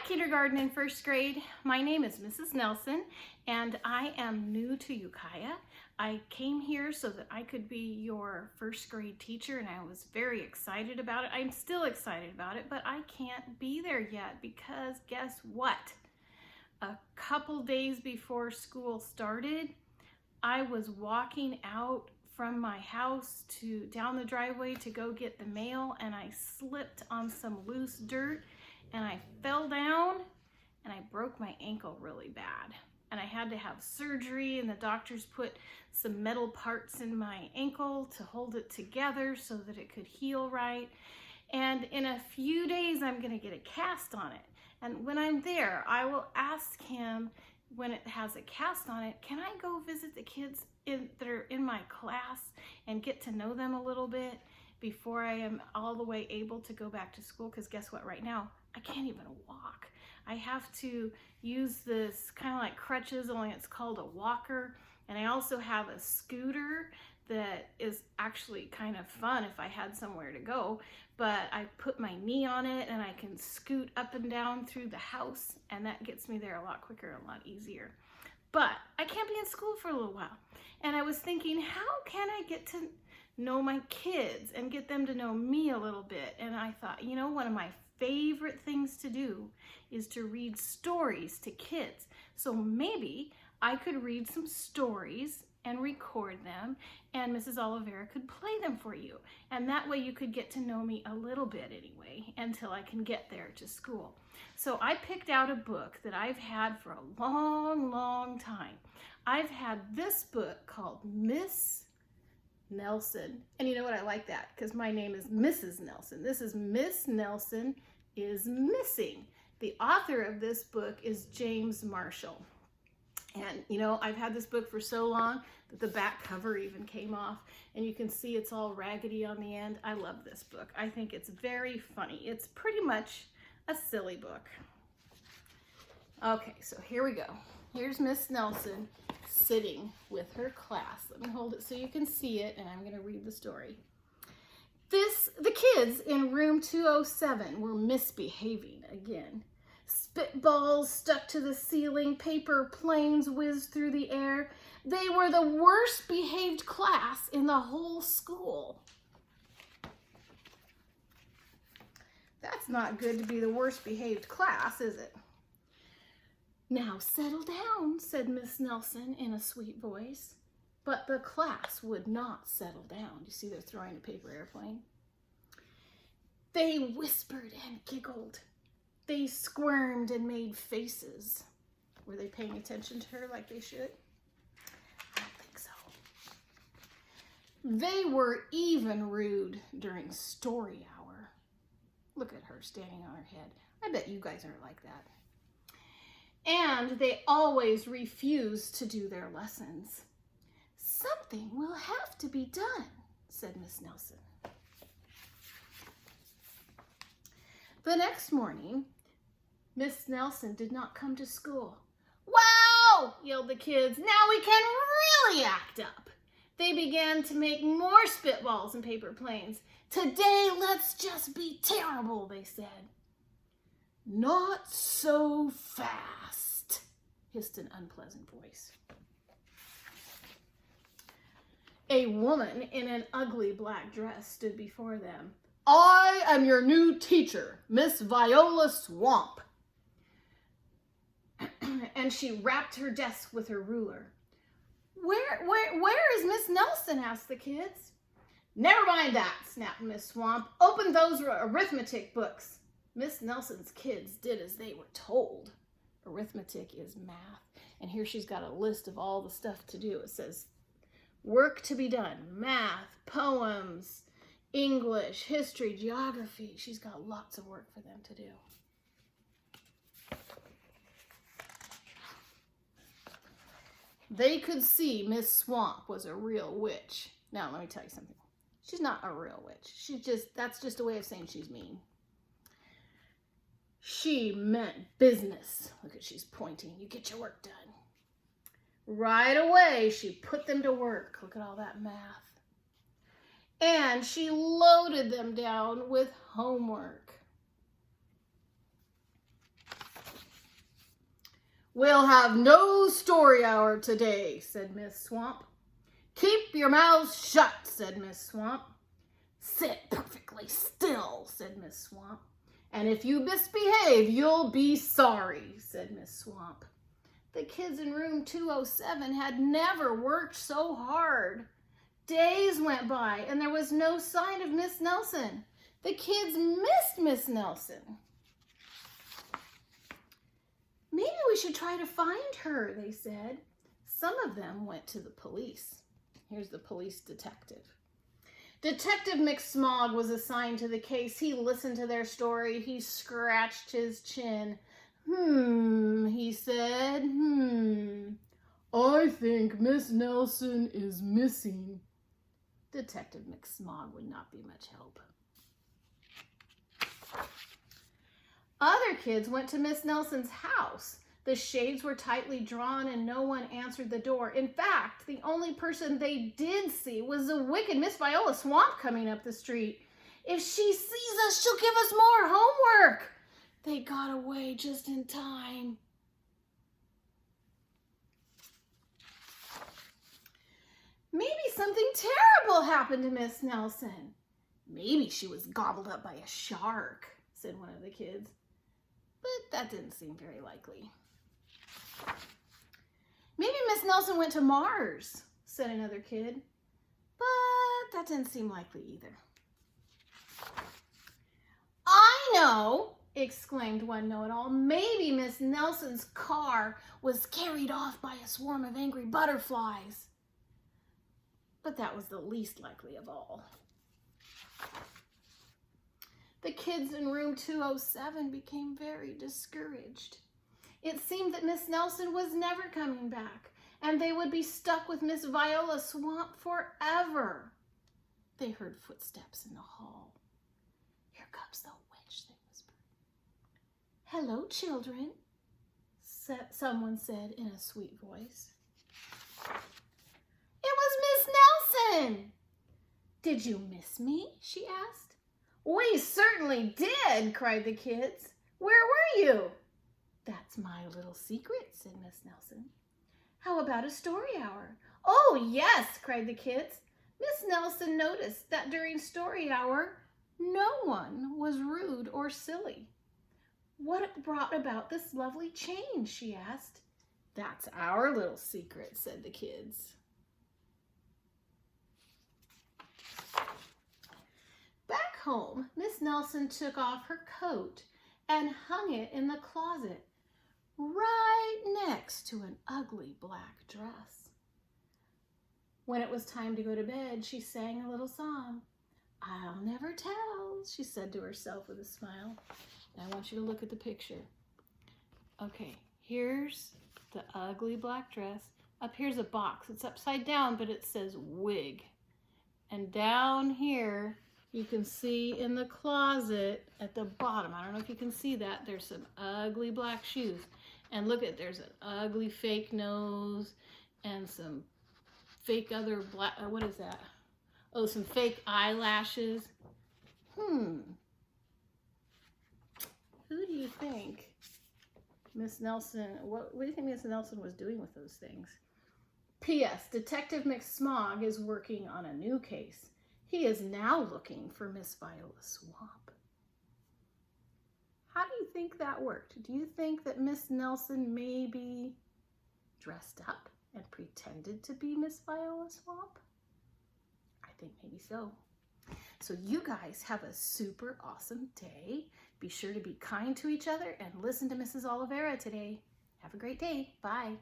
kindergarten and first grade. My name is Mrs. Nelson, and I am new to Ukiah. I came here so that I could be your first grade teacher, and I was very excited about it. I'm still excited about it, but I can't be there yet because guess what? A couple days before school started, I was walking out from my house to down the driveway to go get the mail, and I slipped on some loose dirt and I fell down and I broke my ankle really bad. And I had to have surgery, and the doctors put some metal parts in my ankle to hold it together so that it could heal right. And in a few days, I'm gonna get a cast on it. And when I'm there, I will ask him, when it has a cast on it, can I go visit the kids that are in my class and get to know them a little bit before I am all the way able to go back to school? Because guess what, right now, I can't even walk. I have to use this kind of like crutches, only it's called a walker. And I also have a scooter that is actually kind of fun if I had somewhere to go, but I put my knee on it and I can scoot up and down through the house, and that gets me there a lot quicker and a lot easier. But I can't be in school for a little while. And I was thinking, how can I get to know my kids and get them to know me a little bit? And I thought, you know, one of my favorite things to do is to read stories to kids. So maybe I could read some stories and record them, and Mrs. Oliveira could play them for you. And that way you could get to know me a little bit anyway, until I can get there to school. So I picked out a book that I've had for a long, long time. I've had this book called Miss Nelson. And you know what? I like that because my name is Mrs. Nelson. This is Miss Nelson is Missing. The author of this book is James Marshall. And you know, I've had this book for so long that the back cover even came off, and you can see it's all raggedy on the end. I love this book. I think it's very funny. It's pretty much a silly book. Okay, so here we go. Here's Miss Nelson sitting with her class. Let me hold it so you can see it, and I'm going to read the story. The kids in room 207 were misbehaving again. Spitballs stuck to the ceiling, paper planes whizzed through the air. They were the worst behaved class in the whole school. That's not good to be the worst behaved class, is it? Now settle down, said Miss Nelson in a sweet voice. But the class would not settle down. You see they're throwing a paper airplane? They whispered and giggled. They squirmed and made faces. Were they paying attention to her like they should? I don't think so. They were even rude during story hour. Look at her standing on her head. I bet you guys aren't like that. And they always refused to do their lessons. Something will have to be done, said Miss Nelson. The next morning, Miss Nelson did not come to school. Wow! Yelled the kids. Now we can really act up. They began to make more spitballs and paper planes. Today, let's just be terrible, they said. Not so fast, hissed an unpleasant voice. A woman in an ugly black dress stood before them. I am your new teacher, Miss Viola Swamp. And she rapped her desk with her ruler. Where is Miss Nelson? Asked the kids. Never mind that, snapped Miss Swamp. Open those arithmetic books. Miss Nelson's kids did as they were told. Arithmetic is math. And here she's got a list of all the stuff to do. It says work to be done, math, poems, English, history, geography. She's got lots of work for them to do. They could see Miss Swamp was a real witch. Now, let me tell you something. She's not a real witch. That's just a way of saying she's mean. She meant business. Look at, she's pointing. You get your work done. Right away, she put them to work. Look at all that math. And she loaded them down with homework. "We'll have no story hour today," said Miss Swamp. "Keep your mouths shut," said Miss Swamp. "Sit perfectly still," said Miss Swamp. "And if you misbehave, you'll be sorry," said Miss Swamp. The kids in room 207 had never worked so hard. Days went by and there was no sign of Miss Nelson. The kids missed Miss Nelson. "Maybe we should try to find her," they said. Some of them went to the police. Here's the police detective. Detective McSmog was assigned to the case. He listened to their story. He scratched his chin. He said, "I think Miss Nelson is missing." Detective McSmog would not be much help. Other kids went to Miss Nelson's house. The shades were tightly drawn and no one answered the door. In fact, the only person they did see was the wicked Miss Viola Swamp coming up the street. "If she sees us, she'll give us more homework." They got away just in time. "Maybe something terrible happened to Miss Nelson." "Maybe she was gobbled up by a shark," said one of the kids. But that didn't seem very likely. "Maybe Miss Nelson went to Mars," said another kid. But that didn't seem likely either. "I know," exclaimed one know-it-all. "Maybe Miss Nelson's car was carried off by a swarm of angry butterflies." But that was the least likely of all. The kids in room 207 became very discouraged. It seemed that Miss Nelson was never coming back, and they would be stuck with Miss Viola Swamp forever. They heard footsteps in the hall. "Here comes the witch," they whispered. "Hello, children," someone said in a sweet voice. It was Miss Nelson. "Did you miss me?" she asked. "We certainly did," cried the kids. "Where were you?" "That's my little secret," said Miss Nelson. "How about a story hour?" "Oh, yes," cried the kids. Miss Nelson noticed that during story hour, no one was rude or silly. "What brought about this lovely change?" she asked. "That's our little secret," said the kids. Back home, Miss Nelson took off her coat and hung it in the closet right next to an ugly black dress. When it was time to go to bed, she sang a little song. "I'll never tell," she said to herself with a smile. Now I want you to look at the picture. Okay, here's the ugly black dress. Up here's a box. It's upside down, but it says wig. And down here, you can see in the closet at the bottom, I don't know if you can see that, there's some ugly black shoes. And look at, there's an ugly fake nose and some fake other black, what is that? Oh, some fake eyelashes. Who do you think Miss Nelson, what do you think Miss Nelson was doing with those things? P.S. Detective McSmog is working on a new case. He is now looking for Miss Viola Swamp. How do you think that worked? Do you think that Miss Nelson maybe dressed up and pretended to be Miss Viola Swamp? I think maybe so. So you guys have a super awesome day. Be sure to be kind to each other and listen to Mrs. Oliveira today. Have a great day. Bye.